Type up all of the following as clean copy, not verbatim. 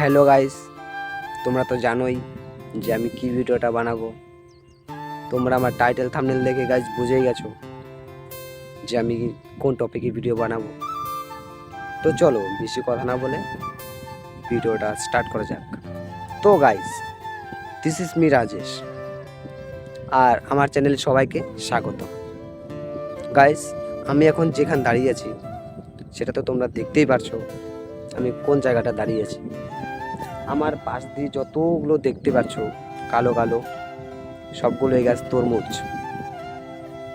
Hello guys, তোমরা তো জানোই যে আমি কি ভিডিওটা বানাবো। তোমরা আমার টাইটেল থাম্বনেল দেখে গাইস বুঝেই গেছো যে আমি কোন টপিকে ভিডিও বানাবো। তো চলো বেশি কথা না বলে ভিডিওটা স্টার্ট করা যাক। তো guys, this is me Rajesh, আর আমার চ্যানেলে সবাইকে স্বাগত। গাইস, আমি এখন যেখানে দাঁড়িয়ে আছি সেটা তো তোমরা দেখতেই পারছো আমি কোন জায়গাটা দাঁড়িয়ে আছি। আমার পাশ দিয়ে যতগুলো দেখতে পাচ্ছ কালো কালো, সবগুলো এই গাছ তরমুজ,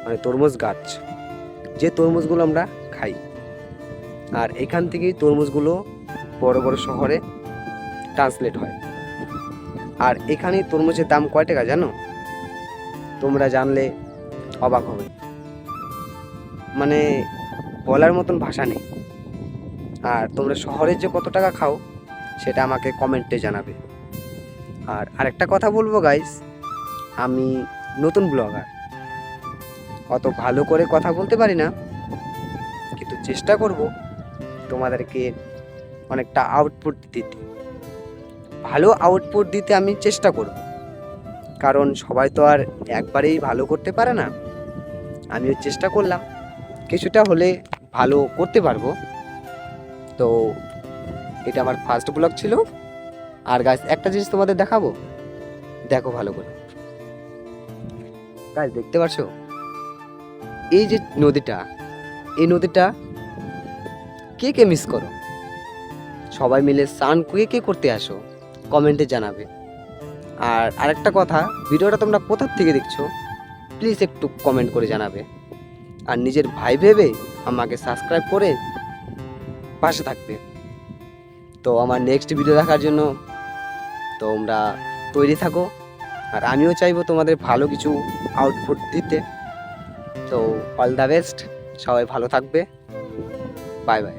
মানে তরমুজ গাছ, যে তরমুজগুলো আমরা খাই। আর এখান থেকেই তরমুজগুলো বড় বড় শহরে ট্রান্সলেট হয়। আর এখানে তরমুজের দাম কয় টাকা জানো? তোমরা জানলে অবাক হবে, মানে বলার মতন ভাষা নেই। আর তোমরা শহরে যে কত টাকা খাও সেটা আমাকে কমেন্টে জানাবে। আর আরেকটা কথা বলবো গাইস, আমি নতুন ব্লগার, অত ভালো করে কথা বলতে পারি না, কিন্তু চেষ্টা করব তোমাদেরকে অনেকটা আউটপুট দিতে, ভালো আউটপুট দিতে আমি চেষ্টা করব। কারণ সবাই তো আর একবারেই ভালো করতে পারে না। আমিও চেষ্টা করলাম, কিছুটা হলে ভালো করতে পারবো। তো এটা আমার ফার্স্ট ব্লগ ছিল। আর গাইস, একটা জিনিস তোমাদের দেখাবো, দেখো ভালো করে। গাইস, দেখতে পাচ্ছো এই যে নদীটা, এই নদীটা কে কে মিস করো? সবাই মিলে স্নান কে কে করতে আসো কমেন্টে জানাবে। আর আরেকটা কথা, ভিডিওটা তোমরা কোথা থেকে দেখছো প্লিজ একটু কমেন্ট করে জানাবে। আর নিজের ভাই ভেবে আমাকে সাবস্ক্রাইব করে পাশে থাকবে। তো আমার নেক্সট ভিডিও দেখার জন্য তোমরা তৈরি থাকো। আর আমিও চাইবো তোমাদের ভালো কিছু আউটপুট দিতে। তো অল দ্য বেস্ট, সবাই ভালো থাকবে, বাই বাই।